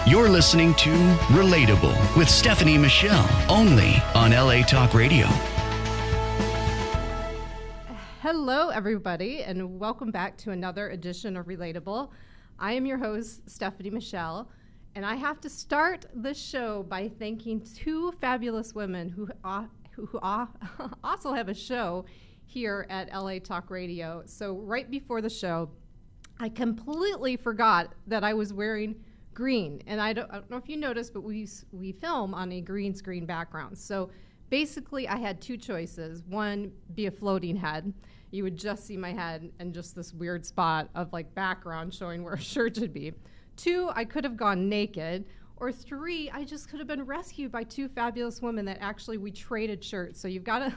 You're listening to Relatable with Stephanie Michele, only on LA Talk Radio. Hello, everybody, and welcome back to another edition of Relatable. I am your host, Stephanie Michele, and I have to start the show by thanking two fabulous women who also have a show here at LA Talk Radio. So right before the show, I completely forgot that I was wearing green, and I don't know if you noticed, but we film on a green screen background. So basically I had two choices. One, be a floating head. You would just see my head and just this weird spot of like background showing where a shirt should be. Two, I could have gone naked. Or three, I just could have been rescued by two fabulous women that actually we traded shirts. So you gotta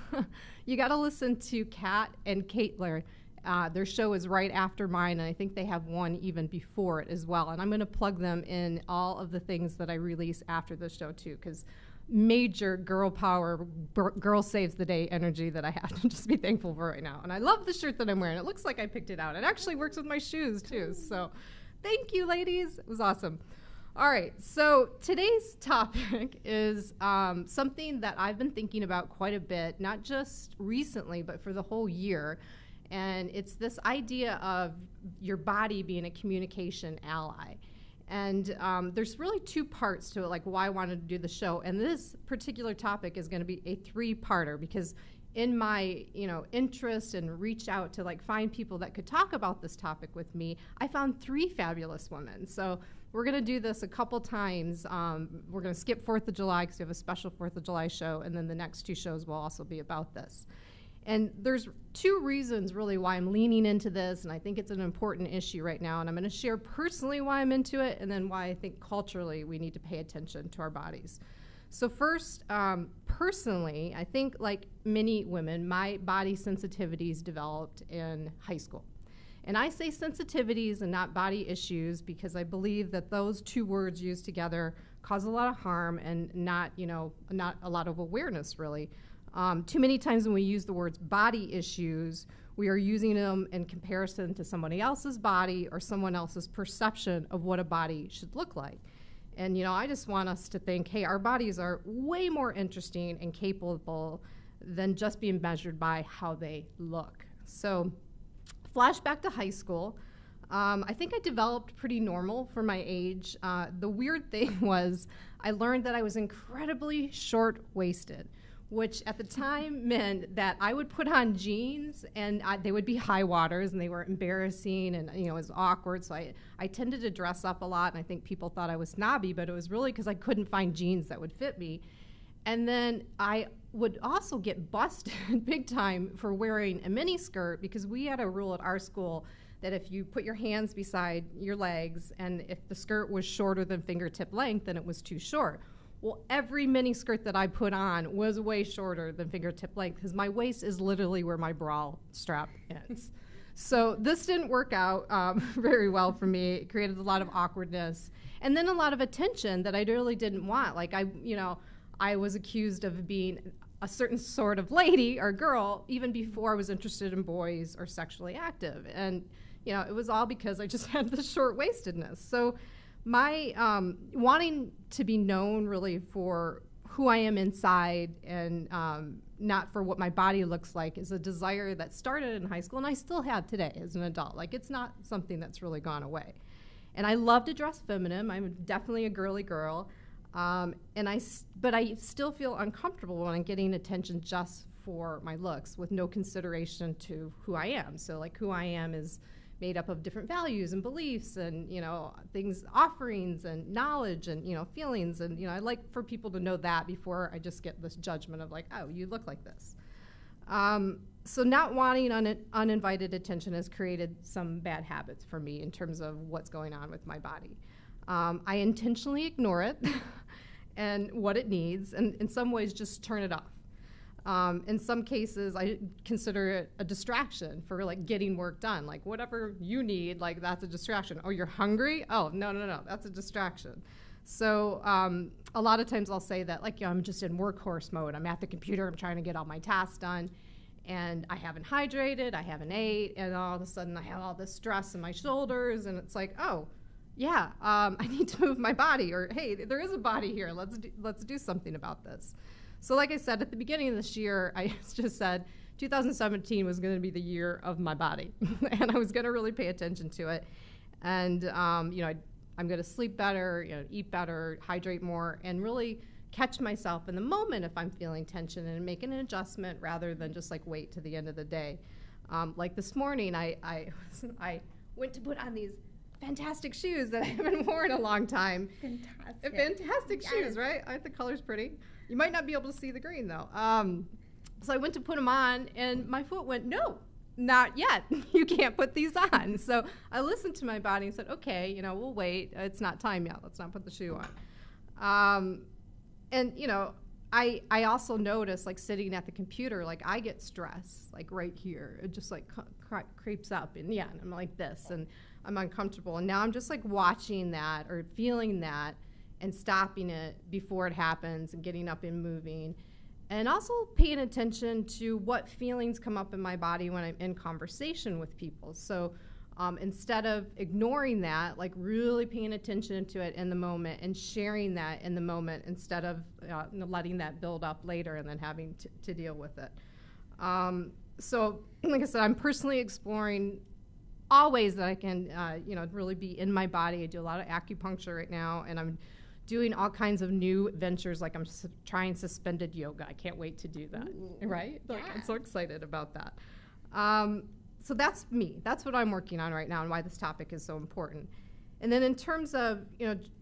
listen to Kat and Caitlin. Their show is right after mine, and I think they have one even before it as well. And I'm going to plug them in all of the things that I release after the show, too, because major girl power, girl saves the day energy that I have to just be thankful for right now. And I love the shirt that I'm wearing. It looks like I picked it out. It actually works with my shoes, too. So thank you, ladies. It was awesome. All right, so today's topic is something that I've been thinking about quite a bit, not just recently, but for the whole year. And it's this idea of your body being a communication ally. And there's really two parts to it, like why I wanted to do the show. And this particular topic is going to be a three-parter because in my interest and reach out to like find people that could talk about this topic with me, I found three fabulous women. So we're going to do this a couple times. We're going to skip 4th of July because we have a special 4th of July show. And then the next two shows will also be about this. And there's two reasons really why I'm leaning into this, and I think it's an important issue right now, and I'm going to share personally why I'm into it, and then why I think culturally we need to pay attention to our bodies. So first, personally, I think like many women, my body sensitivities developed in high school. And I say sensitivities and not body issues because I believe that those two words used together cause a lot of harm and not a lot of awareness really. Too many times when we use the words body issues, we are using them in comparison to somebody else's body or someone else's perception of what a body should look like. And, I just want us to think, hey, our bodies are way more interesting and capable than just being measured by how they look. So, flashback to high school. I think I developed pretty normal for my age. The weird thing was I learned that I was incredibly short-waisted, which at the time meant that I would put on jeans and they would be high waters and they were embarrassing and it was awkward. So I tended to dress up a lot and I think people thought I was snobby, but it was really because I couldn't find jeans that would fit me. And then I would also get busted big time for wearing a mini skirt because we had a rule at our school that if you put your hands beside your legs and if the skirt was shorter than fingertip length, then it was too short. Well, every mini skirt that I put on was way shorter than fingertip length because my waist is literally where my bra strap ends. So this didn't work out very well for me. It created a lot of awkwardness and then a lot of attention that I really didn't want. Like I was accused of being a certain sort of lady or girl even before I was interested in boys or sexually active. And, it was all because I just had this short-waistedness. So my wanting to be known really for who I am inside and not for what my body looks like is a desire that started in high school and I still have today as an adult. Like it's not something that's really gone away. And I love to dress feminine. I'm definitely a girly girl. But I still feel uncomfortable when I'm getting attention just for my looks with no consideration to who I am. So like who I am is made up of different values and beliefs and, things, offerings and knowledge and, feelings. And, I like for people to know that before I just get this judgment of like, oh, you look like this. So not wanting uninvited attention has created some bad habits for me in terms of what's going on with my body. I intentionally ignore it and what it needs, and in some ways just turn it off. In some cases, I consider it a distraction for like getting work done. Like whatever you need, like that's a distraction. Oh, you're hungry? Oh, no, that's a distraction. So a lot of times I'll say that like, I'm just in workhorse mode. I'm at the computer, I'm trying to get all my tasks done, and I haven't hydrated, I haven't ate, and all of a sudden I have all this stress in my shoulders, and it's like, oh, yeah, I need to move my body, or hey, there is a body here. Let's do something about this. So like I said, at the beginning of this year, I just said 2017 was going to be the year of my body, and I was going to really pay attention to it. And I'm going to sleep better, eat better, hydrate more, and really catch myself in the moment if I'm feeling tension and make an adjustment rather than just like wait to the end of the day. Like this morning, I went to put on these fantastic shoes that I haven't worn in a long time. Fantastic shoes, right? I think the color's pretty. You might not be able to see the green though. So I went to put them on, and my foot went, no, not yet. You can't put these on. So I listened to my body and said, okay, we'll wait. It's not time yet. Let's not put the shoe on. I also notice, like sitting at the computer, like I get stress, like right here. It just like creeps up, and and I'm like this, and I'm uncomfortable. And now I'm just like watching that or feeling that and stopping it before it happens and getting up and moving. And also paying attention to what feelings come up in my body when I'm in conversation with people. So instead of ignoring that, like really paying attention to it in the moment and sharing that in the moment instead of letting that build up later and then having to deal with it. So like I said, I'm personally exploring all ways that I can really be in my body. I do a lot of acupuncture right now, and I'm doing all kinds of new ventures, like I'm trying suspended yoga. I can't wait to do that. Ooh, right? Yeah. Like, I'm so excited about that. So that's me. That's what I'm working on right now and why this topic is so important. And then in terms of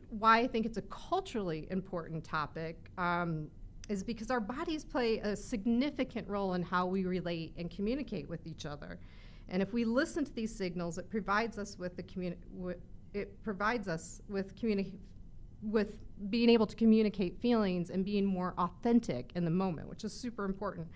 why I think it's a culturally important topic is because our bodies play a significant role in how we relate and communicate with each other. And if we listen to these signals, it provides us with with being able to communicate feelings and being more authentic in the moment, which is super important.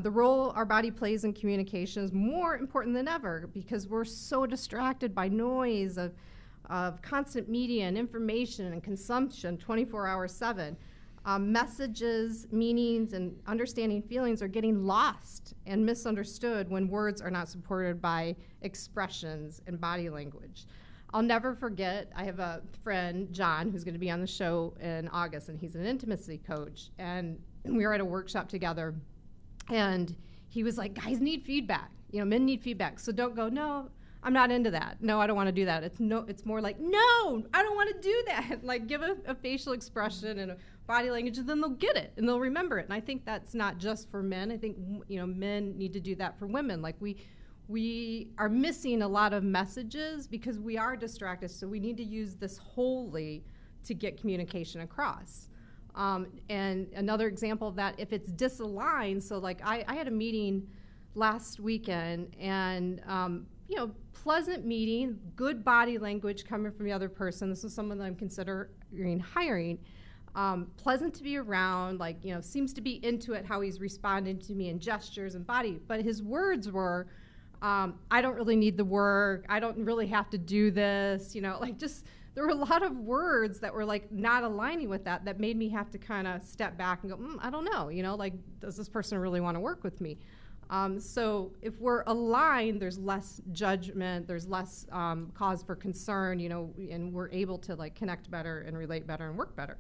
The role our body plays in communication is more important than ever because we're so distracted by noise of constant media and information and consumption 24 hours 7. Messages, meanings, and understanding feelings are getting lost and misunderstood when words are not supported by expressions and body language. I'll never forget, I have a friend, John, who's going to be on the show in August, and he's an intimacy coach. And we were at a workshop together, and he was like, guys need feedback. Men need feedback. So don't go, no, I'm not into that. No, I don't want to do that. It's more like, no, I don't want to do that. Like give a facial expression and a body language, and then they'll get it, and they'll remember it. And I think that's not just for men. I think, men need to do that for women. Like we are missing a lot of messages because we are distracted, so we need to use this wholly to get communication across. And another example of that, if it's disaligned, so like I had a meeting last weekend, and pleasant meeting, good body language coming from the other person. This is someone that I'm considering hiring. Pleasant to be around, seems to be into it, how he's responding to me in gestures and body, but his words were, I don't really need the work. I don't really have to do this. There were a lot of words that were not aligning with that made me have to kind of step back and go, I don't know. Does this person really want to work with me? So if we're aligned, there's less judgment, there's less cause for concern, and we're able to connect better and relate better and work better.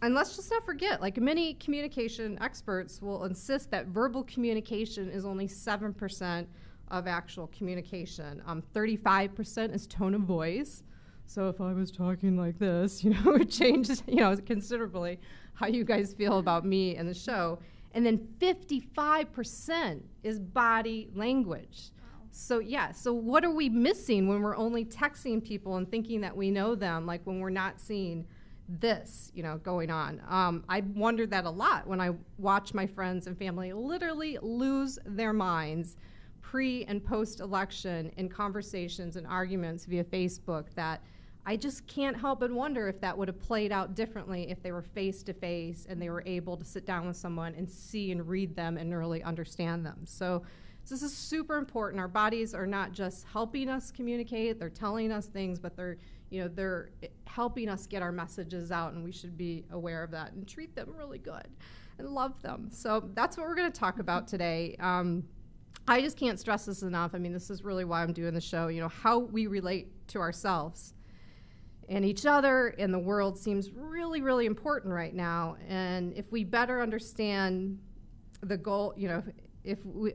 And let's just not forget, many communication experts will insist that verbal communication is only 7% of actual communication. 35% is tone of voice. So if I was talking like this, it would change, considerably how you guys feel about me and the show. And then 55% is body language. Wow. So what are we missing when we're only texting people and thinking that we know them, when we're not seeing this, going on? I wondered that a lot when I watch my friends and family literally lose their minds pre and post-election in conversations and arguments via Facebook that I just can't help but wonder if that would have played out differently if they were face-to-face and they were able to sit down with someone and see and read them and really understand them. So this is super important. Our bodies are not just helping us communicate, they're telling us things, but they're helping us get our messages out, and we should be aware of that and treat them really good and love them. So that's what we're going to talk about today. I just can't stress this enough. I mean, this is really why I'm doing the show. How we relate to ourselves and each other and the world seems really, really important right now. And if we better understand the goal, if we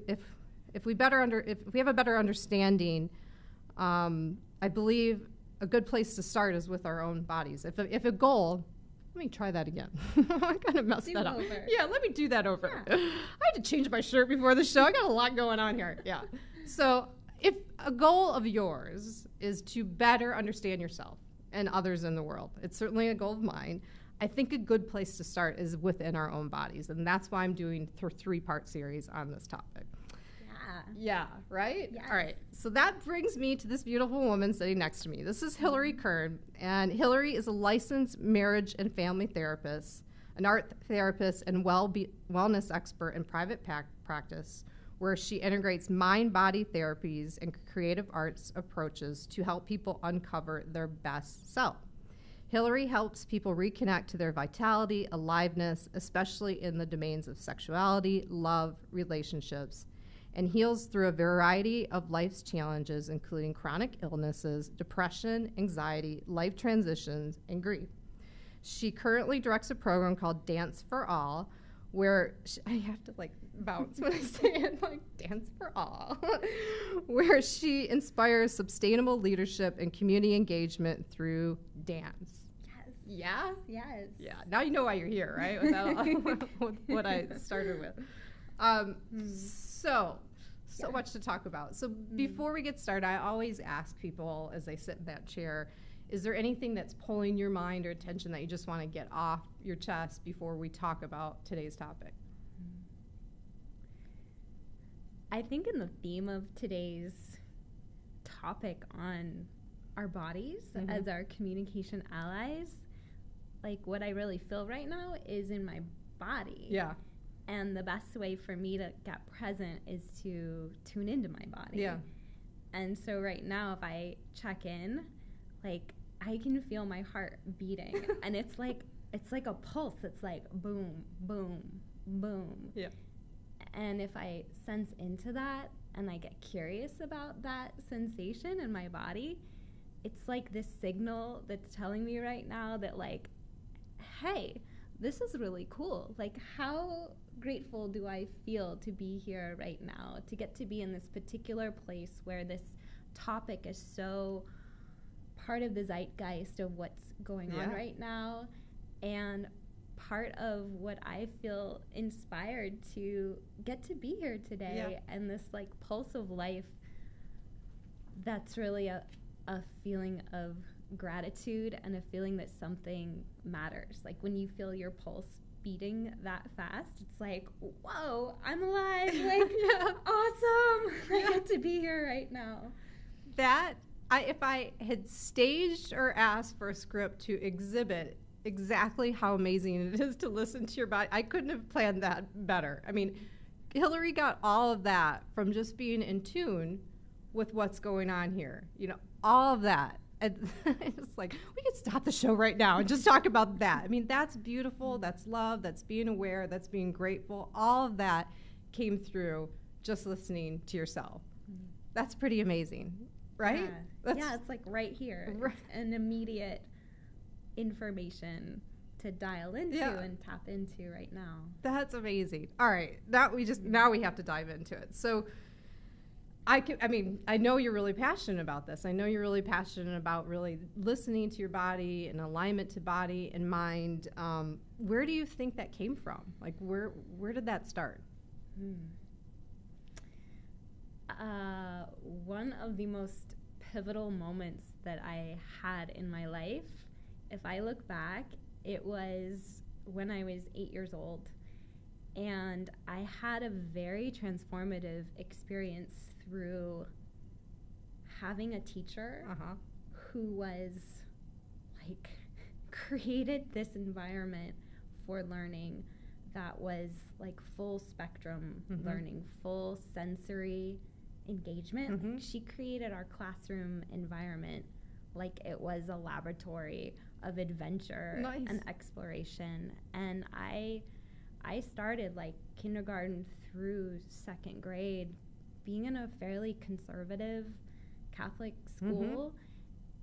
have a better understanding, I believe a good place to start is with our own bodies. If a goal, let me try that again. I kind of messed that up. Yeah, let me do that over. Yeah. I had to change my shirt before the show. I got a lot going on here. Yeah. So if a goal of yours is to better understand yourself and others in the world, it's certainly a goal of mine. I think a good place to start is within our own bodies, and that's why I'm doing a 3-part series on this topic. Yeah, right? Yes. All right. So that brings me to this beautiful woman sitting next to me. This is Hilary Kern, and Hilary is a licensed marriage and family therapist, an art therapist, and wellness expert in private practice, where she integrates mind-body therapies and creative arts approaches to help people uncover their best self. Hilary helps people reconnect to their vitality, aliveness, especially in the domains of sexuality, love, relationships, and heals through a variety of life's challenges, including chronic illnesses, depression, anxiety, life transitions, and grief. She currently directs a program called Dance for All, where I have to bounce when I say it, Dance for All, where she inspires sustainable leadership and community engagement through dance. Yes. Yeah? Yes. Yeah. Now you know why you're here, right? With what I started with. So much to talk about. So before we get started, I always ask people as they sit in that chair, is there anything that's pulling your mind or attention that you just want to get off your chest before we talk about today's topic? I think in the theme of today's topic on our bodies as our communication allies, what I really feel right now is in my body. Yeah. And the best way for me to get present is to tune into my body. Yeah. And so right now, if I check in, I can feel my heart beating. And it's like a pulse. It's like boom, boom, boom. Yeah. And if I sense into that and I get curious about that sensation in my body, it's like this signal that's telling me right now that hey, this is really cool. How grateful do I feel to be here right now, to get to be in this particular place where this topic is so part of the zeitgeist of what's going on right now, and part of what I feel inspired to get to be here today, and this pulse of life that's really a feeling of gratitude and a feeling that something matters. When you feel your pulse beating that fast, it's whoa, I'm alive. Awesome. I get to be here right now. If I had staged or asked for a script to exhibit exactly how amazing it is to listen to your body, I couldn't have planned that better. I mean, Hilary got all of that from just being in tune with what's going on here. All of that. And it's we could stop the show right now and just talk about that. I mean, that's beautiful. That's love. That's being aware. That's being grateful. All of that came through just listening to yourself. That's pretty amazing, right? Yeah, it's right here. Right. It's an immediate information to dial into and tap into right now. That's amazing. All right, now we have to dive into it. So I know you're really passionate about this. I know you're really passionate about really listening to your body and alignment to body and mind. Where do you think that came from? Where did that start? One of the most pivotal moments that I had in my life, if I look back, it was when I was 8 years old. And I had a very transformative experience through having a teacher who was like created this environment for learning that was like full spectrum learning, full sensory engagement. Like, she created our classroom environment like it was a laboratory of adventure and exploration. And I started like kindergarten through second grade being in a fairly conservative Catholic school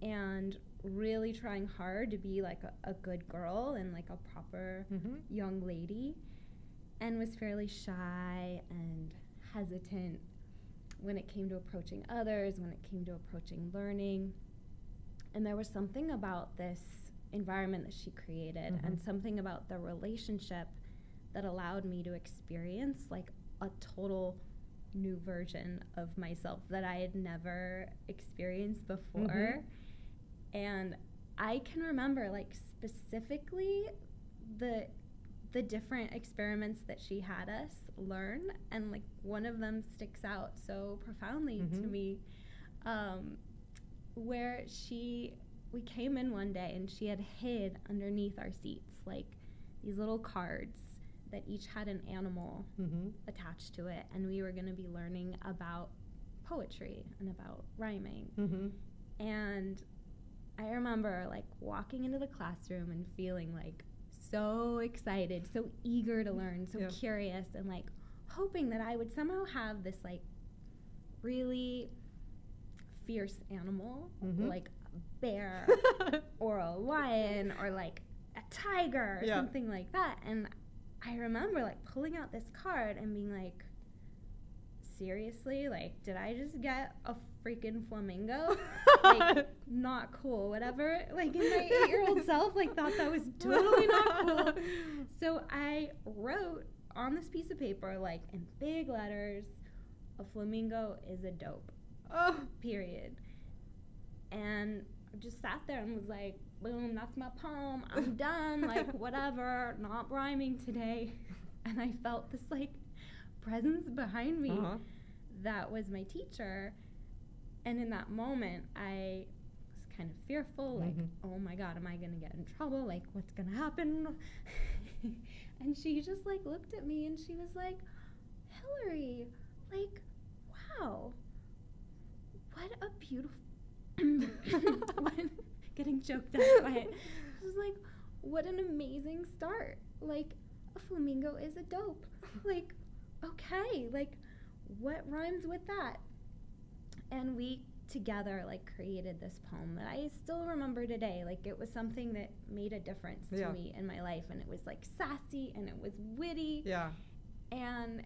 and really trying hard to be like a good girl and like a proper young lady, and was fairly shy and hesitant when it came to approaching others, when it came to approaching learning. And there was something about this environment that she created and something about the relationship that allowed me to experience like a total new version of myself that I had never experienced before. And I can remember like specifically the different experiments that she had us learn, and like one of them sticks out so profoundly to me, where we came in one day and she had hid underneath our seats like these little cards that each had an animal attached to it, and we were going to be learning about poetry and about rhyming. And I remember like walking into the classroom and feeling like so excited, so eager to learn, so curious, and like hoping that I would somehow have this like really fierce animal, like a bear or a lion or like a tiger or something like that. And I remember like pulling out this card and being like, seriously, like, did I just get a freaking flamingo? Like, not cool, whatever. Like, in my 8-year-old self, like, thought that was totally not cool. So I wrote on this piece of paper, like, in big letters, a flamingo is a dope. Period. And I just sat there and was like, boom, that's my poem. I'm done. Like, whatever. Not rhyming today. And I felt this, like, presence behind me that was my teacher. And in that moment, I was kind of fearful, like, oh my God, am I going to get in trouble? Like, what's going to happen? And she just, like, looked at me and she was like, Hilary, like, wow, what a beautiful, getting choked up by it. I was like, what an amazing start. Like, a flamingo is a dope. Like, okay, like, what rhymes with that? And we together, like, created this poem that I still remember today. Like, it was something that made a difference to me in my life, and it was, like, sassy, and it was witty. And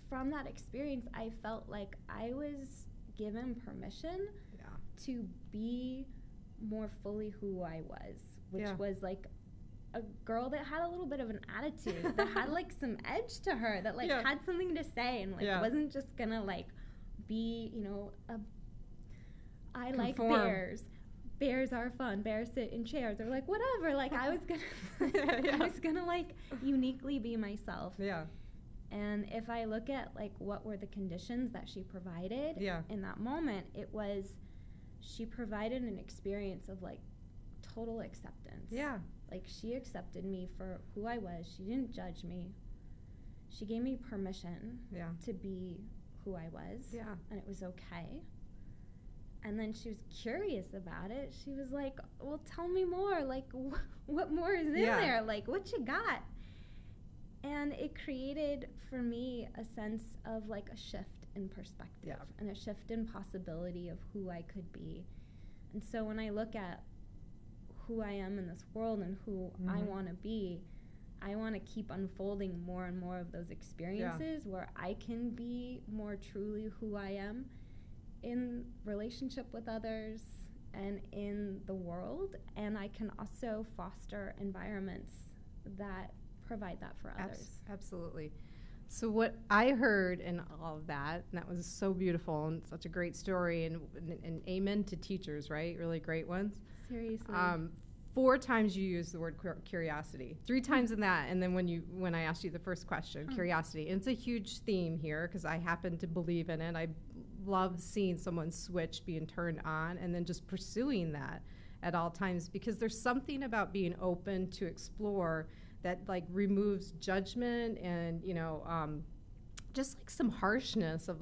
from that experience, I felt like I was given permission to be more fully who I was, which was, like, a girl that had a little bit of an attitude, that had, like, some edge to her, that, like, had something to say, and, like, wasn't just gonna, like, be, you know, I like bears. Bears are fun. Bears sit in chairs, or, like, whatever. Like, I was gonna, I was gonna, like, uniquely be myself. And if I look at, like, what were the conditions that she provided in that moment, it was, she provided an experience of, like, total acceptance. Like, she accepted me for who I was. She didn't judge me. She gave me permission to be who I was. And it was okay. And then she was curious about it. She was like, well, tell me more. Like, what more is in there? Like, what you got? And it created for me a sense of, like, a shift in perspective and a shift in possibility of who I could be. And so when I look at who I am in this world and who I want to be, I want to keep unfolding more and more of those experiences where I can be more truly who I am in relationship with others and in the world. And I can also foster environments that provide that for others. Absolutely. So what I heard in all of that, and that was so beautiful and such a great story, and amen to teachers, right? Really great ones. Seriously. 4 times you used the word curiosity. 3 times in that, and then when I asked you the first question, curiosity. And it's a huge theme here because I happen to believe in it. I love seeing someone switch, being turned on, and then just pursuing that at all times, because there's something about being open to explore that like removes judgment and, just like some harshness of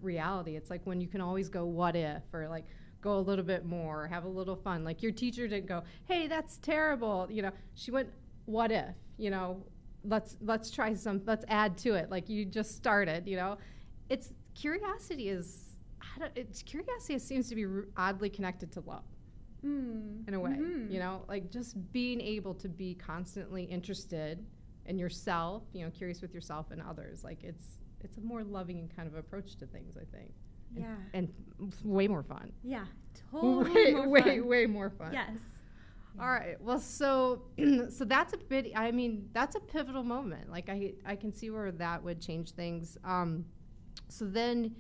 reality. It's like when you can always go, what if, or like go a little bit more, have a little fun. Like your teacher didn't go, hey, that's terrible. She went, what if, let's try let's add to it. Like you just started, it's curiosity seems to be oddly connected to love. In a way, like just being able to be constantly interested in yourself, curious with yourself and others. Like it's a more loving kind of approach to things, I think. Yeah. And way more fun. Yeah, totally way more fun. Yes. All right. Well, so that's that's a pivotal moment. Like I can see where that would change things. So then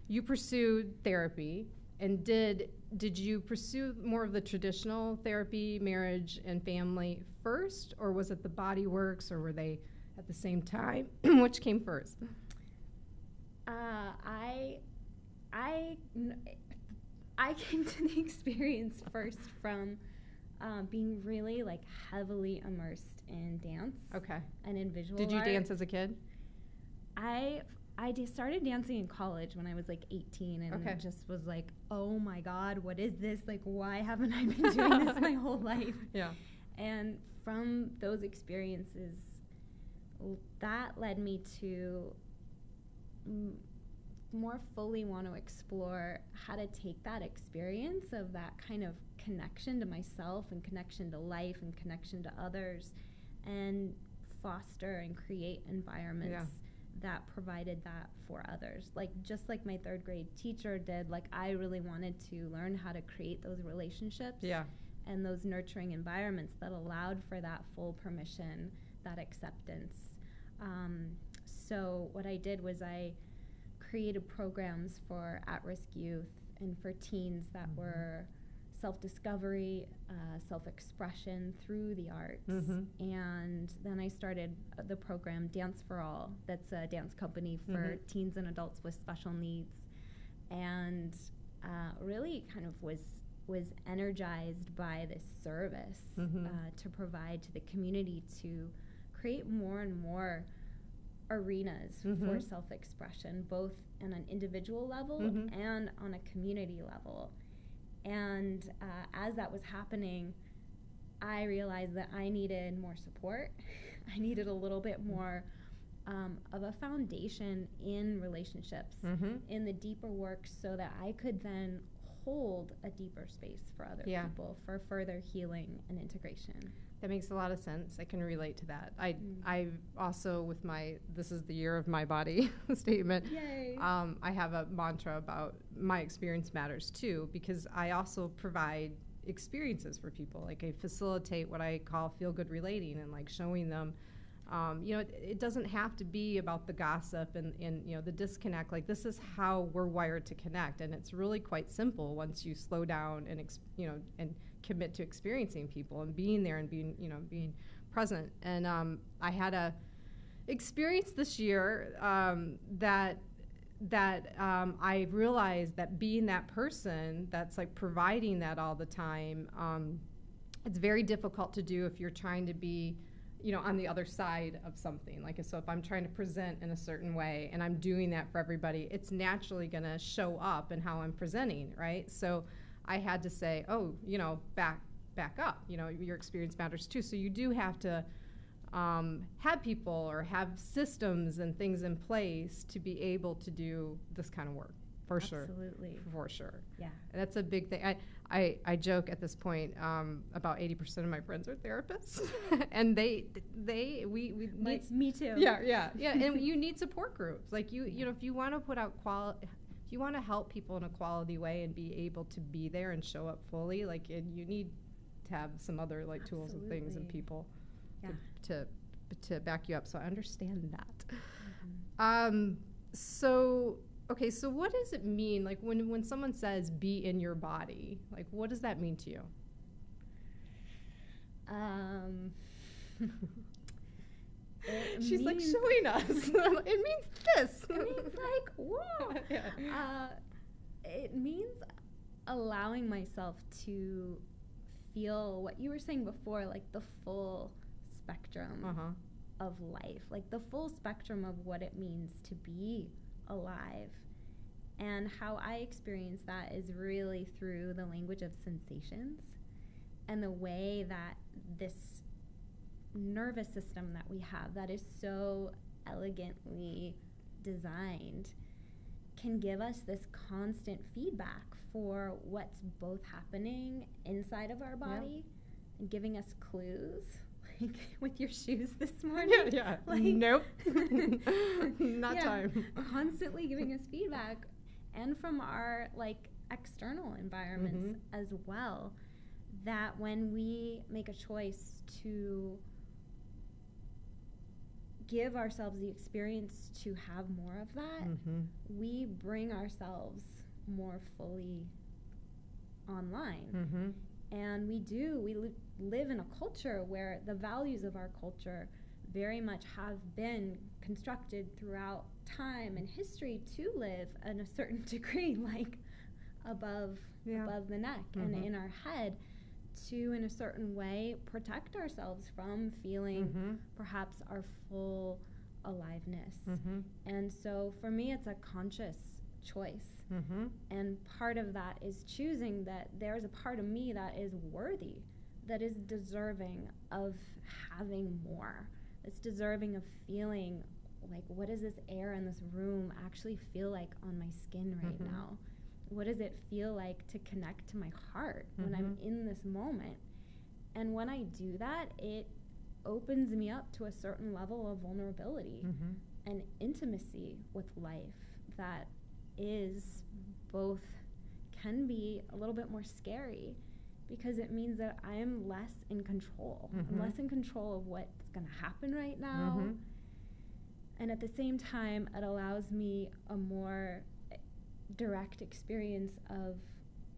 you pursued therapy, and did you pursue more of the traditional therapy, marriage and family first, or was it the body works, or were they at the same time? Which came first? I came to the experience first from being really like heavily immersed in dance. Okay. And in visual Did you art. dance as a kid? I started dancing in college when I was like 18, and just was like, oh my God, what is this? Like, why haven't I been doing this my whole life? Yeah. And from those experiences, that led me to more fully want to explore how to take that experience of that kind of connection to myself and connection to life and connection to others, and foster and create environments that provided that for others. Like just like my third grade teacher did, like I really wanted to learn how to create those relationships and those nurturing environments that allowed for that full permission, that acceptance. So what I did was I created programs for at-risk youth and for teens that were self-discovery, self-expression through the arts. And then I started the program Dance for All. That's a dance company for teens and adults with special needs. And really kind of was energized by this service to provide to the community, to create more and more arenas for self-expression, both on an individual level and on a community level. And as that was happening, I realized that I needed more support. I needed a little bit more of a foundation in relationships, in the deeper work, so that I could then hold a deeper space for other people for further healing and integration. That makes a lot of sense. I can relate to that. I also, with this is the year of my body statement. Yay. I have a mantra about my experience matters too, because I also provide experiences for people. Like I facilitate what I call feel good relating, and like showing them, it doesn't have to be about the gossip and the disconnect. Like this is how we're wired to connect, and it's really quite simple once you slow down and and commit to experiencing people and being there and being present. And I had a experience this year that I realized that being that person that's like providing that all the time, it's very difficult to do if you're trying to be on the other side of something. Like, so if I'm trying to present in a certain way and I'm doing that for everybody, it's naturally going to show up in how I'm presenting, right? So I had to say, back up, your experience matters too. So you do have to have people or have systems and things in place to be able to do this kind of work. For sure. Absolutely. For sure. Yeah. And that's a big thing. I joke at this point, about 80% of my friends are therapists. And we need, me too. Yeah. And you need support groups. Like if you want to put out if you want to help people in a quality way and be able to be there and show up fully, like you need to have some other like tools and things and people to back you up. So I understand that. So what does it mean, like when someone says be in your body, like what does that mean to you? She's like showing us. It means this. It means like, whoa. allowing myself to feel what you were saying before, like the full spectrum of life, like the full spectrum of what it means to be alive. And how I experience that is really through the language of sensations and the way that this nervous system that we have that is so elegantly designed can give us this constant feedback for what's both happening inside of our body and giving us clues, like with your shoes this morning. Like, nope. Not time. Constantly giving us feedback, and from our like external environments as well, that when we make a choice to give ourselves the experience to have more of that, we bring ourselves more fully online. And we live in a culture where the values of our culture very much have been constructed throughout time and history to live in a certain degree, like above the neck and in our head, to in a certain way protect ourselves from feeling perhaps our full aliveness. And so for me, it's a conscious choice. And part of that is choosing that there's a part of me that is worthy, that is deserving of having more. It's deserving of feeling like, what does this air in this room actually feel like on my skin right now? What does it feel like to connect to my heart when I'm in this moment? And when I do that, it opens me up to a certain level of vulnerability and intimacy with life that is both, can be a little bit more scary, because it means that I am less in control. I'm less in control of what's going to happen right now. And at the same time, it allows me a more direct experience of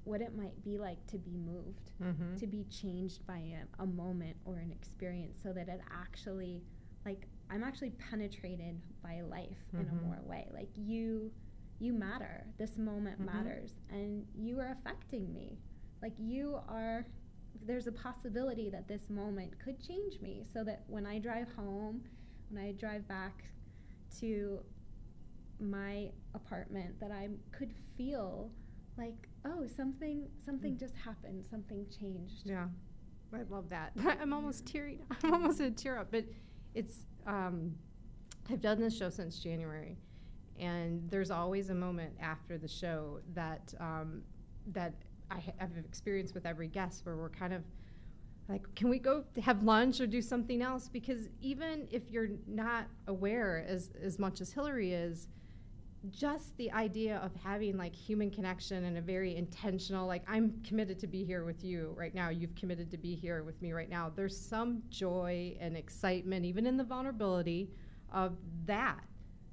what it might be like to be moved, to be changed by a moment or an experience, so that it actually, like, I'm actually penetrated by life in a more way. Like, you matter. This moment matters, and you are affecting me. Like, there's a possibility that this moment could change me, so that when I drive home, when I drive back to my apartment, that I could feel like, oh, something just happened, something changed. Yeah, I love that. I'm almost tearing. I'm almost going to tear up. But it's, I've done this show since January, and there's always a moment after the show that that I've experienced with every guest, where we're kind of like, can we go have lunch or do something else? Because even if you're not aware as much as Hilary is, just the idea of having like human connection and a very intentional, like, I'm committed to be here with you right now, you've committed to be here with me right now. There's some joy and excitement, even in the vulnerability of that,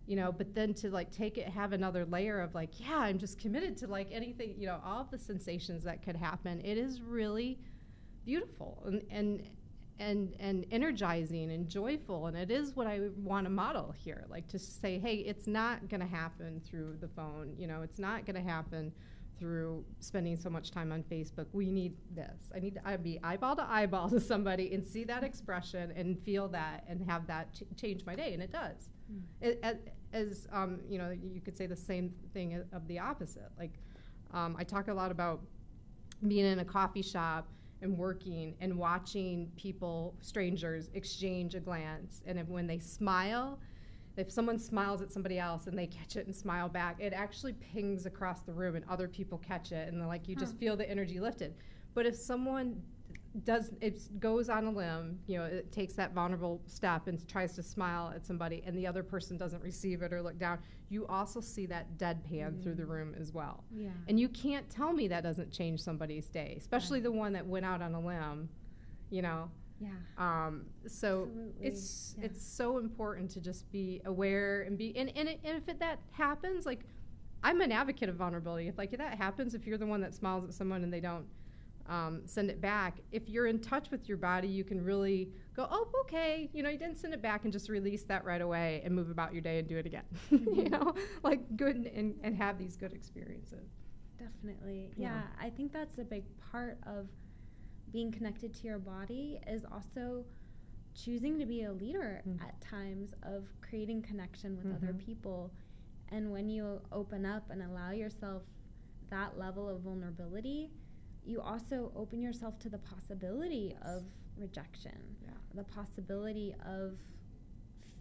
you know, but then to like take it, have another layer of like, yeah, I'm just committed to like anything, you know, all of the sensations that could happen. It is really beautiful and energizing and joyful, and it is what I want to model here, like to say, hey, it's not going to happen through the phone, you know, it's not going to happen through spending so much time on Facebook. We need this. I need to be eyeball to eyeball to somebody and see that expression and feel that and have that change my day, and it does. As you know, you could say the same thing of the opposite. Like, I talk a lot about being in a coffee shop and working and watching people, strangers, exchange a glance. And when they smile, if someone smiles at somebody else and they catch it and smile back, it actually pings across the room and other people catch it, and like, you just feel the energy lifted. But if someone goes on a limb, you know, it takes that vulnerable step and tries to smile at somebody, and the other person doesn't receive it or look down, you also see that deadpan through the room as well. Yeah. And you can't tell me that doesn't change somebody's day, especially the one that went out on a limb, you know. Yeah. So absolutely. It's so important to just be aware and be, and if that happens, like, I'm an advocate of vulnerability. If like that happens, if you're the one that smiles at someone and they don't send it back, if you're in touch with your body, you can really go, oh, okay, you know, you didn't send it back, and just release that right away and move about your day and do it again. You know, like, good, and have these good experiences. Definitely. Yeah. Yeah, I think that's a big part of being connected to your body, is also choosing to be a leader at times of creating connection with other people. And when you open up and allow yourself that level of vulnerability, you also open yourself to the possibility of rejection, the possibility of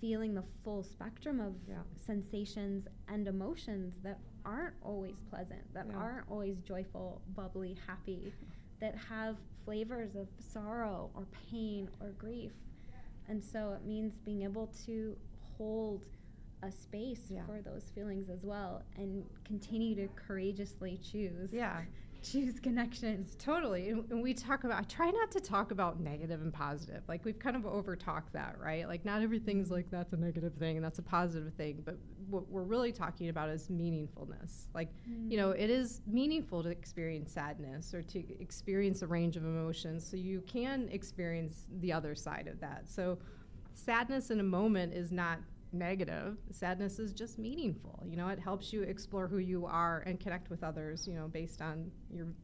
feeling the full spectrum of sensations and emotions that aren't always pleasant, that aren't always joyful, bubbly, happy, that have flavors of sorrow or pain or grief. And so it means being able to hold a space for those feelings as well, and continue to courageously choose connections. Totally. And we talk about, I try not to talk about negative and positive. Like, we've kind of overtalked that, right? Like, not everything's like that's a negative thing and that's a positive thing. But what we're really talking about is meaningfulness. Like, you know, it is meaningful to experience sadness or to experience a range of emotions, so you can experience the other side of that. So sadness in a moment is not negative. Sadness is just meaningful. You know, it helps you explore who you are and connect with others, you know, based on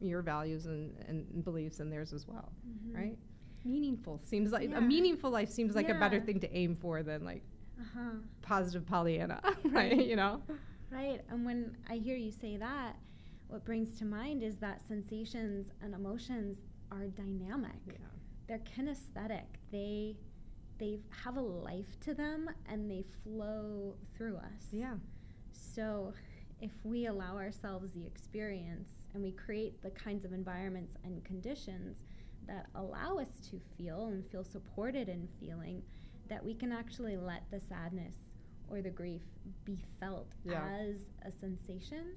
your values and beliefs and theirs as well, right? Meaningful seems like a meaningful life seems like a better thing to aim for than like positive Pollyanna, right? You know? Right. And when I hear you say that, what brings to mind is that sensations and emotions are dynamic. They're kinesthetic. They have a life to them, and they flow through us. So if we allow ourselves the experience, and we create the kinds of environments and conditions that allow us to feel and feel supported in feeling, that we can actually let the sadness or the grief be felt as a sensation,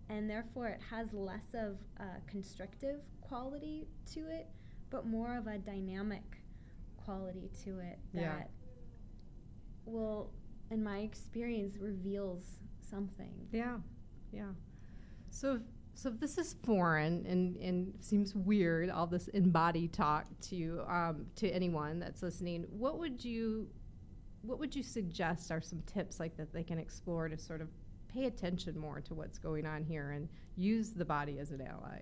and therefore it has less of a constrictive quality to it, but more of a dynamic quality to it that will, in my experience, reveals something. So if this is foreign and seems weird, all this in-body talk to anyone that's listening, what would you suggest are some tips like that they can explore to sort of pay attention more to what's going on here and use the body as an ally?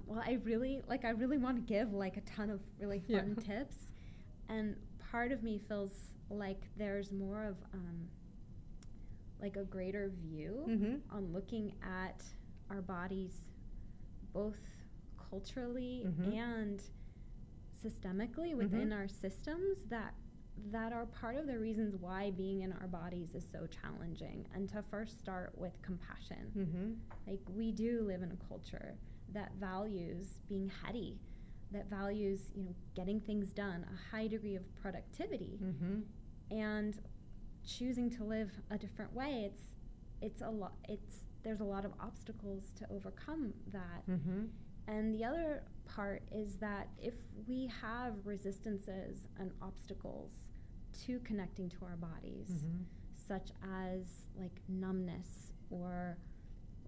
Well, I really want to give like a ton of really fun tips, and part of me feels like there's more of like a greater view on looking at our bodies, both culturally and systemically within our systems, that are part of the reasons why being in our bodies is so challenging. And to first start with compassion. Like, we do live in a culture that values being heady, that values, you know, getting things done, a high degree of productivity, and choosing to live a different way. There's a lot of obstacles to overcome that. And the other part is that if we have resistances and obstacles to connecting to our bodies, such as like numbness or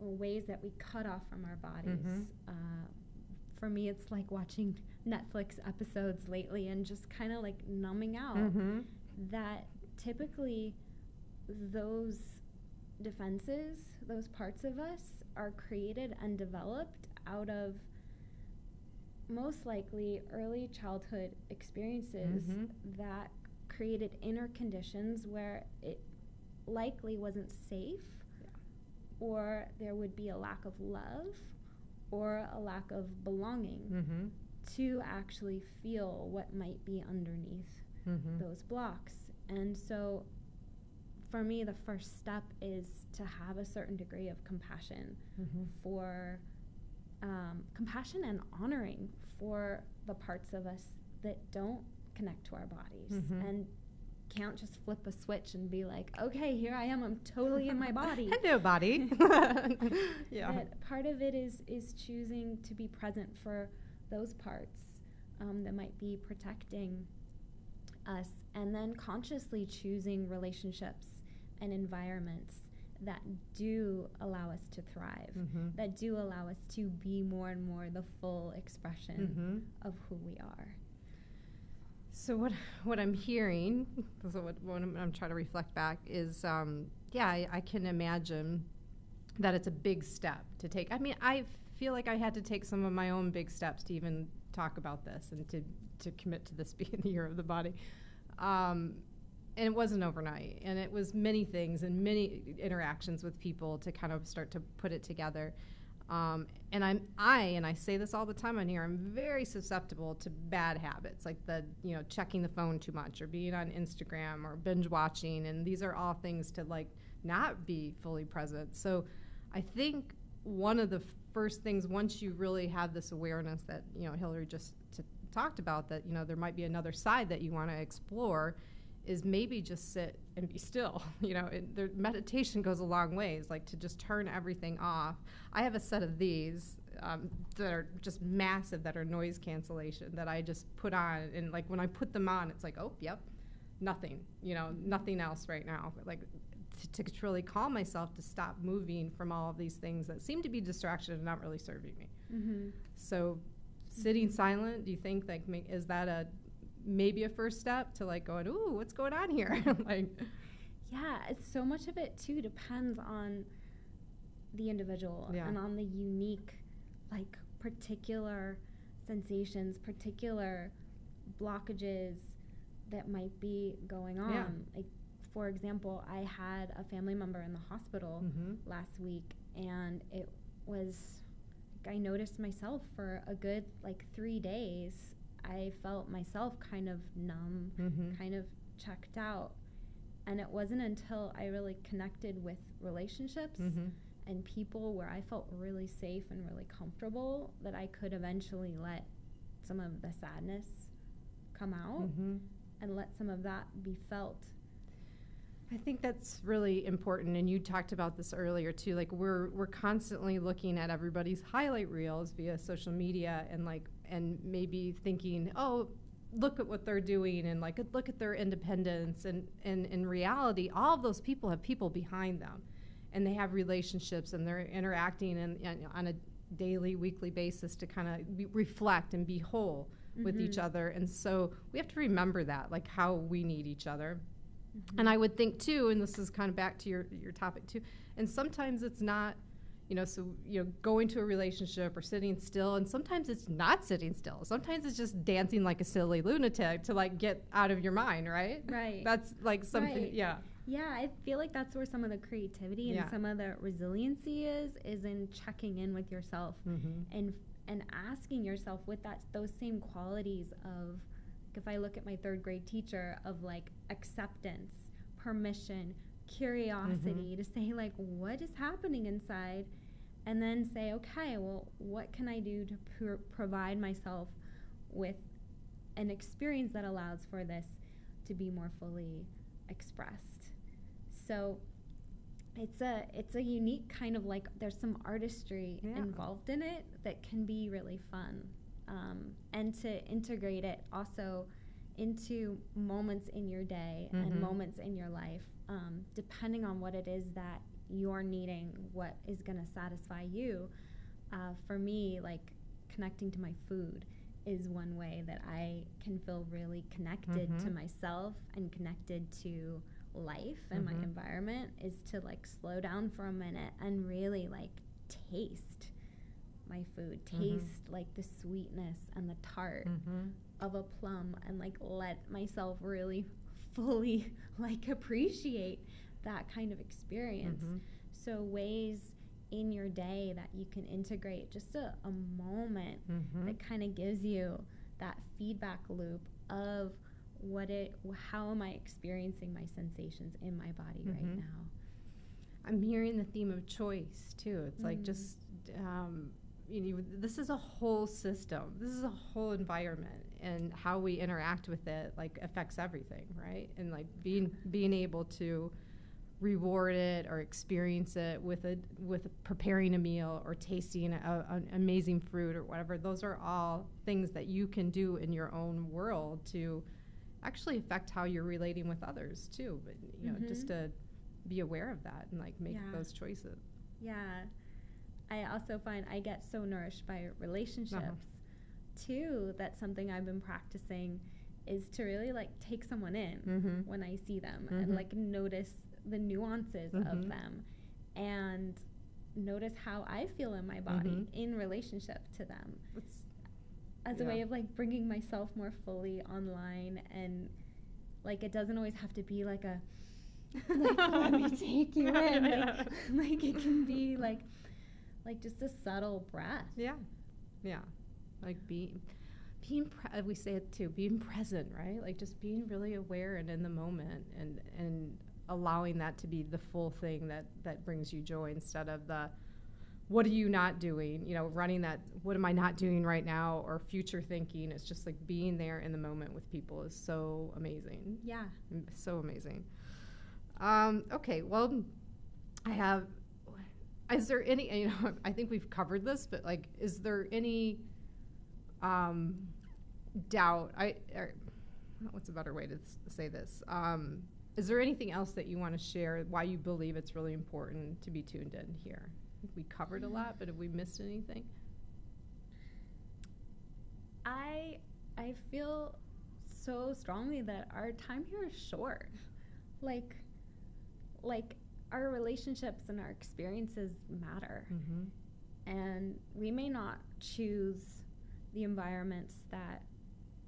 ways that we cut off from our bodies. For me, it's like watching Netflix episodes lately and just kind of like numbing out. That typically those defenses, those parts of us, are created and developed out of most likely early childhood experiences that created inner conditions where it likely wasn't safe, or there would be a lack of love or a lack of belonging to actually feel what might be underneath those blocks. And so for me, the first step is to have a certain degree of compassion for compassion and honoring for the parts of us that don't connect to our bodies and can't just flip a switch and be like, okay, here I am, I'm totally in my body. Hello, body. That part of it is choosing to be present for those parts that might be protecting us, and then consciously choosing relationships and environments that do allow us to thrive, that do allow us to be more and more the full expression of who we are. So what I'm hearing, so what I'm trying to reflect back is, I can imagine that it's a big step to take. I mean, I feel like I had to take some of my own big steps to even talk about this and to commit to this being the year of the body. And it wasn't overnight, and it was many things and many interactions with people to kind of start to put it together. And I say this all the time on here, I'm very susceptible to bad habits, like checking the phone too much, or being on Instagram, or binge watching, and these are all things to like not be fully present. So I think one of the first things, once you really have this awareness that, Hilary just talked about, that, there might be another side that you want to explore, is maybe just sit and be still. Meditation goes a long ways, like to just turn everything off. I have a set of these that are just massive, that are noise cancellation, that I just put on, and like when I put them on, it's like, oh, yep, nothing, nothing else right now. But like to truly calm myself, to stop moving from all of these things that seem to be distraction and not really serving me. Mm-hmm. So sitting silent, do you think is that maybe a first step to like going, ooh, what's going on here? Yeah, it's so much of it too depends on the individual and on the unique, like particular sensations, particular blockages that might be going on. Yeah. Like, for example, I had a family member in the hospital last week, and it was, like, I noticed myself for a good 3 days. I felt myself kind of numb, kind of checked out. And it wasn't until I really connected with relationships and people where I felt really safe and really comfortable that I could eventually let some of the sadness come out and let some of that be felt. I think that's really important, and you talked about this earlier too. Like we're constantly looking at everybody's highlight reels via social media, and maybe thinking, oh, look at what they're doing, and look at their independence, and in reality, all of those people have people behind them, and they have relationships, and they're interacting and on a daily, weekly basis to kind of reflect and be whole with each other. And so we have to remember that, like how we need each other. And I would think too, and this is kind of back to your topic too, and sometimes it's not, going to a relationship or sitting still, and sometimes it's not sitting still. Sometimes it's just dancing like a silly lunatic to get out of your mind, right? Right. That's something, right. Yeah. Yeah, I feel like that's where some of the creativity and some of the resiliency is in checking in with yourself and asking yourself with those same qualities of, if I look at my third grade teacher, of acceptance, permission, curiosity, to say what is happening inside, and then say, okay, well, what can I do to provide myself with an experience that allows for this to be more fully expressed. So it's a unique kind of there's some artistry involved in it that can be really fun. And to integrate it also into moments in your day and moments in your life, depending on what it is that you're needing, what is going to satisfy you. For me, connecting to my food is one way that I can feel really connected to myself and connected to life and my environment, is to slow down for a minute and really taste my food, taste the sweetness and the tart of a plum, and let myself really fully appreciate that kind of experience. So ways in your day that you can integrate just a moment that kind of gives you that feedback loop of how am I experiencing my sensations in my body right now. I'm hearing the theme of choice too. It's just this is a whole system. This is a whole environment, and how we interact with it affects everything, right? And being able to reward it or experience it with preparing a meal or tasting an amazing fruit or whatever. Those are all things that you can do in your own world to actually affect how you're relating with others too. But just to be aware of that and make those choices. Yeah. I also find I get so nourished by relationships too. That's something I've been practicing, is to really take someone in when I see them and notice the nuances of them, and notice how I feel in my body in relationship to them. As a way of like bringing myself more fully online, and like it doesn't always have to be like a like let me take you in. Like it can be like just a subtle breath. Yeah. Like we say it too, being present, right? Like just being really aware and in the moment, and allowing that to be the full thing that brings you joy, instead of the what are you not doing, running that what am I not doing right now, or future thinking. It's just like being there in the moment with people is so amazing. Yeah. So amazing. Okay, well, is there any, I think we've covered this, but like, is there any doubt, what's a better way to say this? Is there anything else that you want to share, why you believe it's really important to be tuned in here? I think we covered a lot, but have we missed anything? I feel so strongly that our time here is short. Like our relationships and our experiences matter. And we may not choose the environments that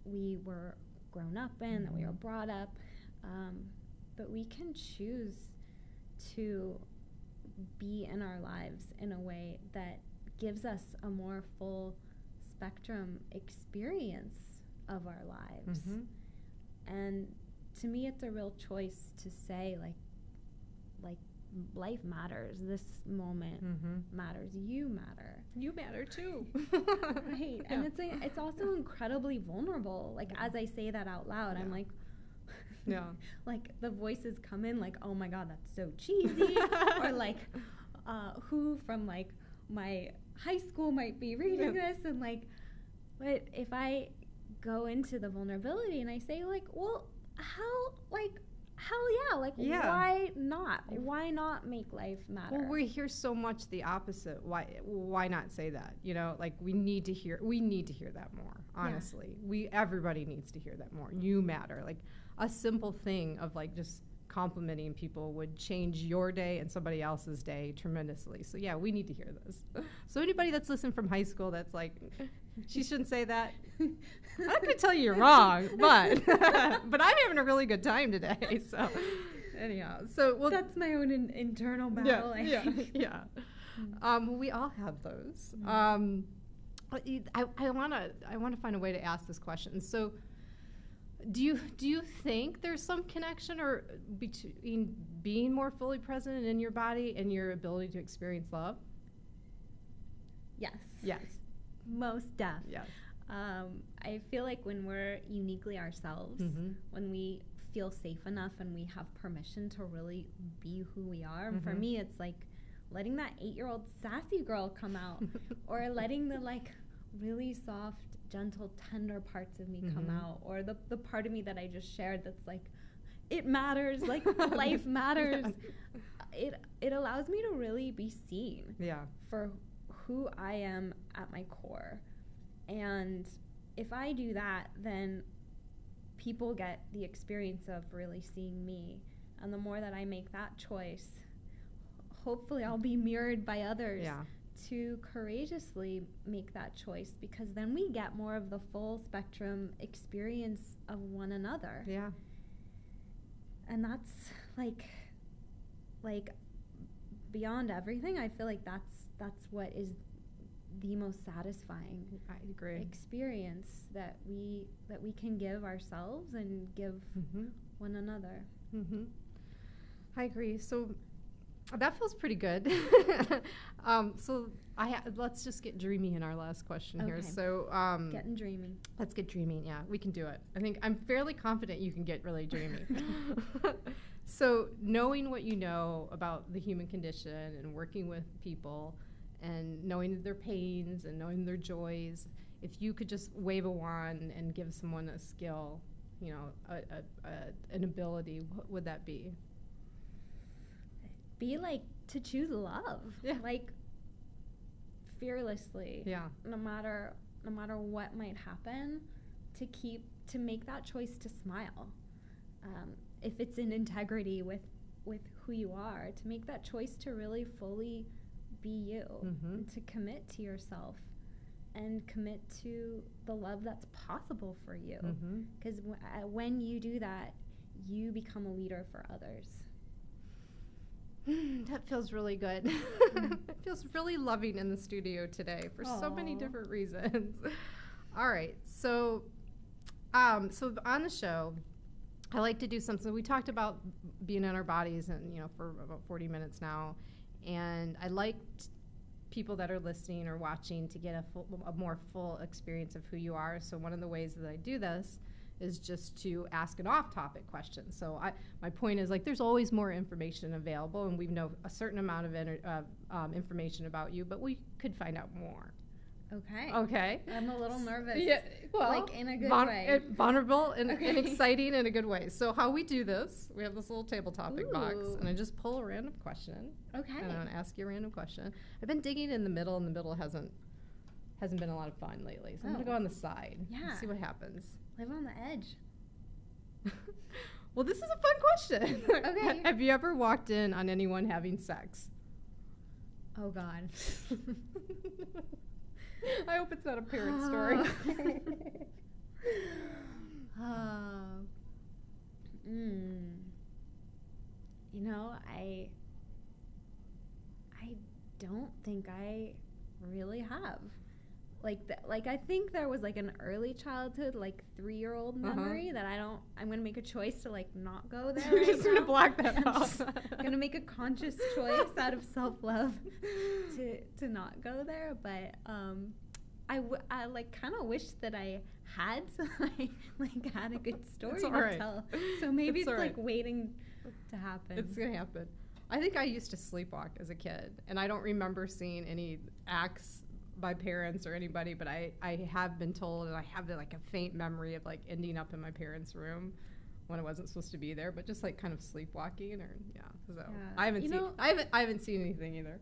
we were grown up in, that we were brought up, but we can choose to be in our lives in a way that gives us a more full spectrum experience of our lives. And to me, it's a real choice to say like life matters. This moment matters. You matter. You matter too. Right. Yeah. And it's also incredibly vulnerable. Like as I say that out loud, I'm like, like the voices come in like, oh my God, that's so cheesy. Or like, who from like my high school might be reading this, and like, but if I go into the vulnerability and I say like, well, why not? Why not make life matter? Well, we hear so much the opposite. Why not say that? Like we need to hear that more. Honestly, everybody needs to hear that more. You matter. Like a simple thing of like just complimenting people would change your day and somebody else's day tremendously. So yeah, we need to hear this. So anybody that's listening from high school that's like, she shouldn't say that. I'm not going to tell you you're wrong, but I'm having a really good time today. So anyhow, that's my own internal battle. Yeah. We all have those. I want to find a way to ask this question. So, do you think there's some connection or between being more fully present in your body and your ability to experience love? Yes. Yes. Most def. Yes. I feel like when we're uniquely ourselves, when we feel safe enough and we have permission to really be who we are. And for me, it's like letting that 8-year-old sassy girl come out, or letting the like really soft, gentle, tender parts of me come out, or the part of me that I just shared that's like, it matters, like life matters. It allows me to really be seen for who I am at my core. And if I do that, then people get the experience of really seeing me. And the more that I make that choice, hopefully I'll be mirrored by others to courageously make that choice, because then we get more of the full spectrum experience of one another. Yeah. And that's like beyond everything, I feel like that's what is the most satisfying experience that we can give ourselves and give one another. I agree. So that feels pretty good. So let's just get dreamy in our last question here. So getting dreamy. Let's get dreamy. Yeah, we can do it. I think I'm fairly confident you can get really dreamy. So knowing what you know about the human condition and working with people and knowing their pains and knowing their joys, if you could just wave a wand and give someone a skill, an ability, what would that be? Be like to choose love, like fearlessly. Yeah. No matter what might happen, to make that choice to smile. If it's in integrity with who you are, to make that choice to really fully be you, and to commit to yourself and commit to the love that's possible for you. Because when you do that, you become a leader for others. That feels really good. It feels really loving in the studio today for so many different reasons. All right. So on the show, I like to do something. We talked about being in our bodies and, for about 40 minutes now. And I like people that are listening or watching to get a more full experience of who you are. So one of the ways that I do this is just to ask an off-topic question. So my point is, like, there's always more information available, and we know a certain amount of information about you, but we could find out more. Okay. I'm a little nervous. Yeah, well, like in a good way. Vulnerable and exciting in a good way. So how we do this, we have this little table topic box, and I just pull a random question. Okay. And I'm going to ask you a random question. I've been digging in the middle, and the middle hasn't been a lot of fun lately. So I'm going to go on the side and see what happens. Live on the edge. Well, this is a fun question. Okay. Have you ever walked in on anyone having sex? Oh, God. I hope it's not a parent story. I don't think I really have. Like I think there was like an early childhood, like 3-year-old memory that I'm going to make a choice to like not go there. You're just going to block that out. I'm going to make a conscious choice out of self-love to not go there. But I like kind of wish that I had, so I like had a good story to tell. So maybe it's like waiting to happen. It's going to happen. I think I used to sleepwalk as a kid, and I don't remember seeing any acts by parents or anybody, but I have been told, and I have like a faint memory of like ending up in my parents' room when I wasn't supposed to be there, but just like kind of sleepwalking so I haven't seen anything either.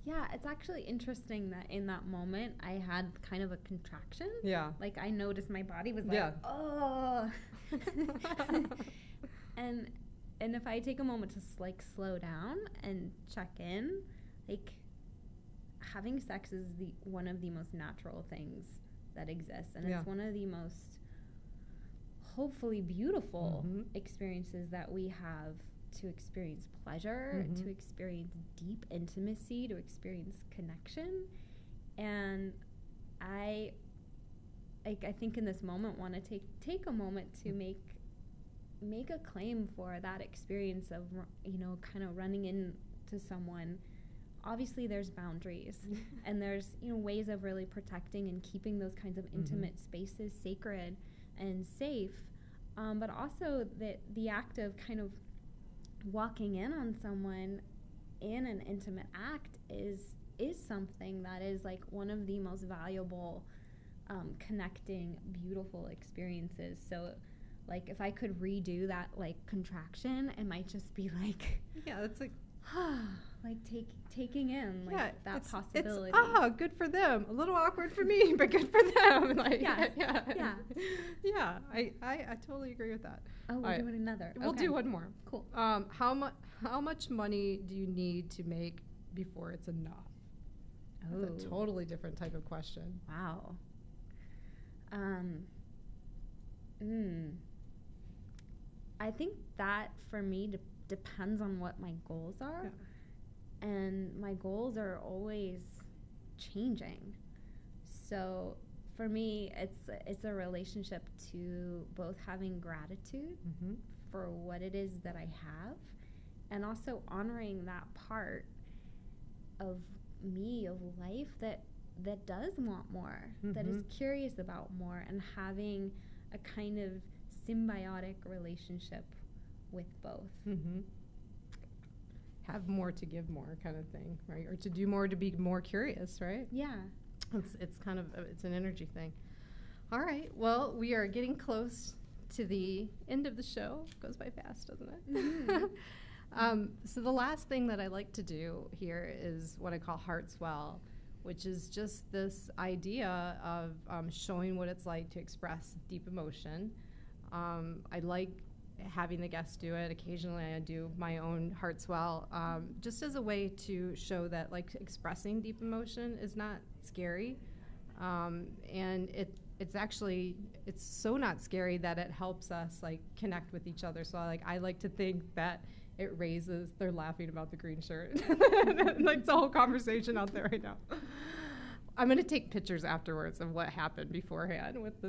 Yeah, it's actually interesting that in that moment I had kind of a contraction. Yeah. Like I noticed my body was like, oh. And if I take a moment to like slow down and check in, like having sex is one of the most natural things that exists, and it's one of the most hopefully beautiful experiences that we have, to experience pleasure, to experience deep intimacy, to experience connection. And I think in this moment want to take a moment to make a claim for that experience of kind of running into someone. Obviously there's boundaries and there's ways of really protecting and keeping those kinds of intimate spaces sacred and safe, but also the act of kind of walking in on someone in an intimate act is something that is like one of the most valuable connecting beautiful experiences. So like if I could redo that like contraction, it might just be like that's like like taking in like that possibility. It's good for them. A little awkward for me, but good for them. Like I totally agree with that. Oh, we're doing another. We'll do one more. Cool. How much money do you need to make before it's enough? That's a totally different type of question. Wow. I think that for me depends on what my goals are, and my goals are always changing. So for me, it's a relationship to both having gratitude for what it is that I have, and also honoring that part of me, of life that does want more, that is curious about more, and having a kind of symbiotic relationship with both. Have more to give more kind of thing, right? Or to do more to be more curious, right? Yeah. It's kind of it's an energy thing. All right. Well, we are getting close to the end of the show. It goes by fast, doesn't it? So the last thing that I like to do here is what I call heart swell, which is just this idea of showing what it's like to express deep emotion. I like having the guests do it. Occasionally I do my own heart swell, just as a way to show that like expressing deep emotion is not scary. And it's actually, it's so not scary that it helps us like connect with each other. So I like to think that it raises, they're laughing about the green shirt. Like the whole conversation out there right now. I'm going to take pictures afterwards of what happened beforehand with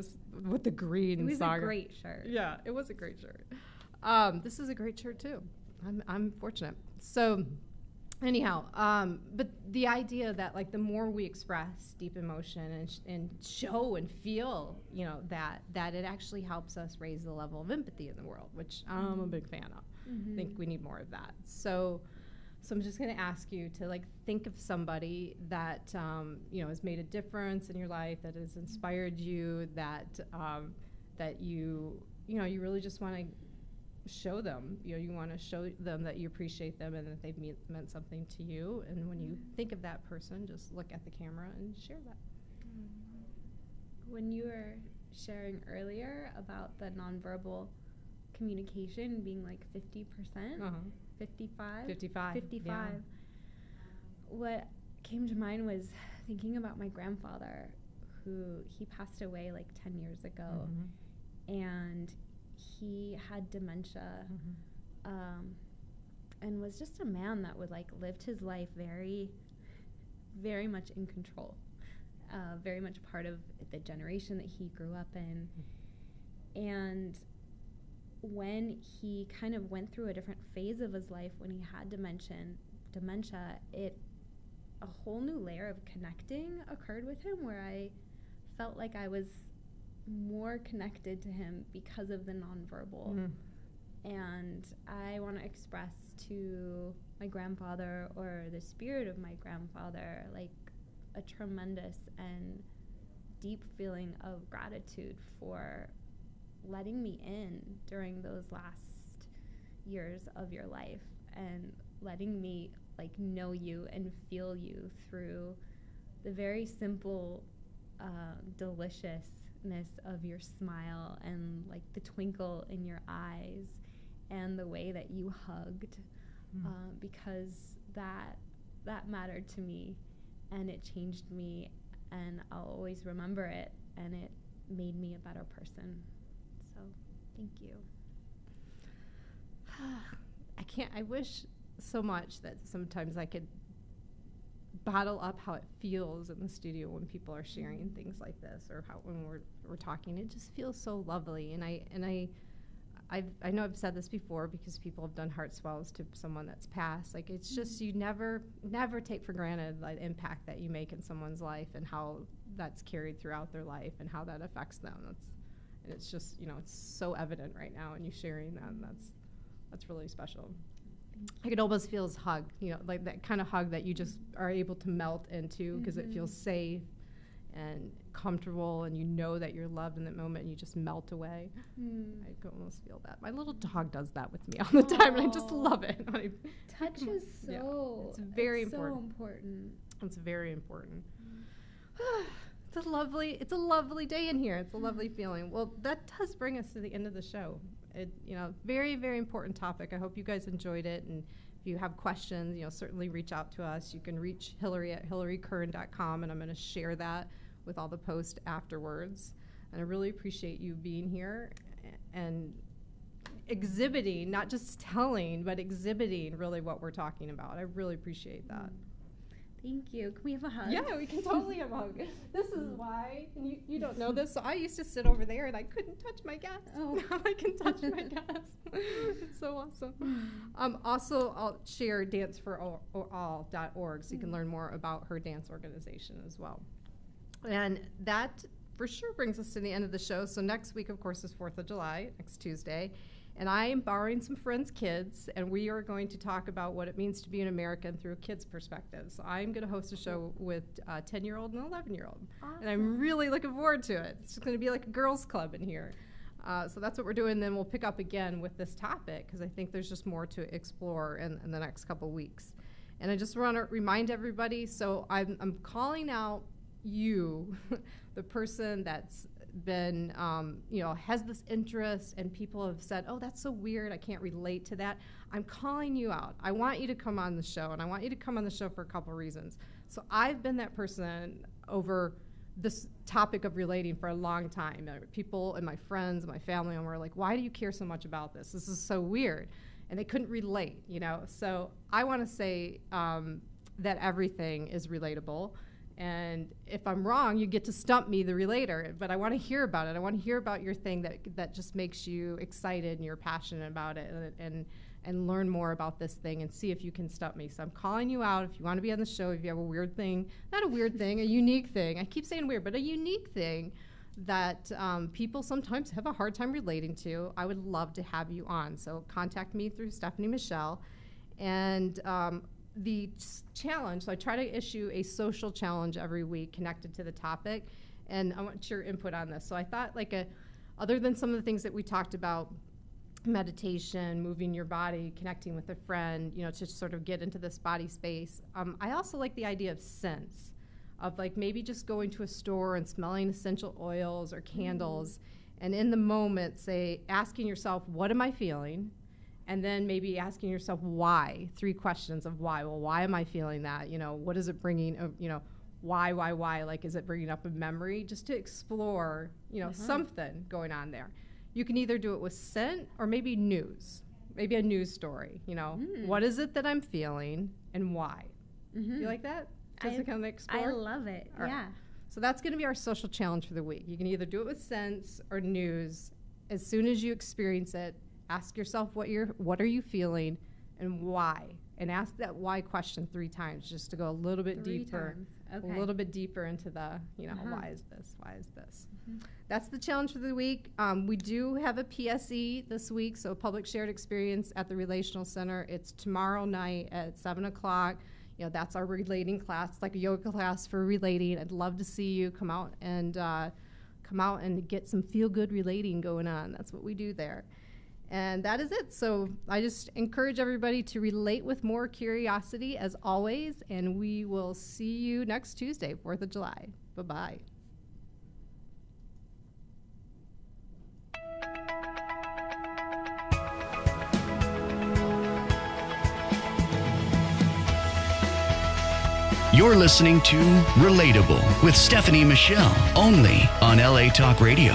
the green. It was saga. a great shirt. Yeah, it was a great shirt. This is a great shirt too. I'm fortunate. So anyhow, but the idea that like the more we express deep emotion and show and feel, you know, that it actually helps us raise the level of empathy in the world, which I'm a big fan of. I think we need more of that. So I'm just going to ask you to like think of somebody that you know, has made a difference in your life, that has inspired you, that you know, you really just want to show them, you know, you want to show them that you appreciate them and that they've meant something to you. And when you think of that person, just look at the camera and share that. When you were sharing earlier about the nonverbal communication being like 50%, 55. Yeah. What came to mind was thinking about my grandfather, who he passed away like 10 years ago, and he had dementia, and was just a man that would like lived his life very, very much in control, very much part of the generation that he grew up in. And when he kind of went through a different phase of his life, when he had dementia, a whole new layer of connecting occurred with him, where I felt like I was more connected to him because of the nonverbal. And I want to express to my grandfather, or the spirit of my grandfather, like a tremendous and deep feeling of gratitude for letting me in during those last years of your life, and letting me like know you and feel you through the very simple deliciousness of your smile, and like the twinkle in your eyes, and the way that you hugged, because that mattered to me, and it changed me, and I'll always remember it, and it made me a better person. So thank you. I wish so much that sometimes I could bottle up how it feels in the studio when people are sharing things like this, or how when we're talking, it just feels so lovely. And I know I've said this before, because people have done heart swells to someone that's passed. Like, it's just, you never take for granted the impact that you make in someone's life, and how that's carried throughout their life, and how that affects them. And it's just, you know, it's so evident right now, and you sharing that, and that's really special. I could almost feel his hug, you know, like that kind of hug that you just are able to melt into, because it feels safe and comfortable, and you know that you're loved in that moment, and you just melt away. I could almost feel that. My little dog does that with me all the time, and I just love it. Touch is so, it's very important. So important. It's very important. It's a lovely day in here. It's a lovely feeling. Well, that does bring us to the end of the show. You know, very, very important topic. I hope you guys enjoyed it, and if you have questions, you know, certainly reach out to us. You can reach Hilary at hillarykern.com, and I'm going to share that with all the posts afterwards. And I really appreciate you being here and exhibiting, not just telling, but exhibiting really what we're talking about. I really appreciate that. Thank you. Can we have a hug? Yeah, we can totally have a hug. This is why, and you don't know this, so I used to sit over there and I couldn't touch my guests. Oh. Now I can touch my guests. It's so awesome. Also, I'll share danceforall.org, so you can learn more about her dance organization as well. And that for sure brings us to the end of the show. So next week, of course, is 4th of July, next Tuesday. And I am borrowing some friends' kids, and we are going to talk about what it means to be an American through a kid's perspective. So I'm going to host a show with a 10-year-old and an 11-year-old. Awesome. And I'm really looking forward to it. It's going to be like a girls' club in here. So that's what we're doing. Then we'll pick up again with this topic, because I think there's just more to explore in the next couple weeks. And I just want to remind everybody, so I'm calling out you, the person that's been, has this interest, and people have said, oh, that's so weird, I can't relate to that, I'm calling you out. I want you to come on the show, and I want you to come on the show for a couple reasons. So I've been that person over this topic of relating for a long time. People and my friends and my family were like, why do you care so much about this? This is so weird. And they couldn't relate, So I want to say that everything is relatable. And if I'm wrong, you get to stump me, the relator. But I want to hear about it. I want to hear about your thing that just makes you excited and you're passionate about it, and learn more about this thing and see if you can stump me. So I'm calling you out. If you want to be on the show, if you have a weird thing, not a weird thing, a unique thing. I keep saying weird, but a unique thing that people sometimes have a hard time relating to, I would love to have you on. So contact me through Stephanie Michele. And the challenge, so I try to issue a social challenge every week connected to the topic, and I want your input on this. So I thought, other than some of the things that we talked about, meditation, moving your body, connecting with a friend, to sort of get into this body space, I also like the idea of scents, of maybe just going to a store and smelling essential oils or candles, and in the moment, asking yourself, what am I feeling? And then maybe asking yourself why, 3 questions of why. Well, why am I feeling that? What is it bringing, why? Is it bringing up a memory? Just to explore, something going on there. You can either do it with scent or maybe news, maybe a news story, What is it that I'm feeling and why? You like that? Just to kind of explore? I love it, All right. So that's going to be our social challenge for the week. You can either do it with scents or news. As soon as you experience it, ask yourself what are you feeling and why, and ask that why question 3 times, just to go a little bit deeper, a little bit deeper into the, why is this? That's the challenge for the week. We do have a PSE this week, so a public shared experience at the Relational Center. It's tomorrow night at 7:00. That's our relating class. It's like a yoga class for relating. I'd love to see you come out and get some feel-good relating going on. That's what we do there. And that is it. So I just encourage everybody to relate with more curiosity, as always, and we will see you next Tuesday, 4th of July. Bye-bye. You're listening to Relatable with Stephanie Michele, only on LA Talk Radio.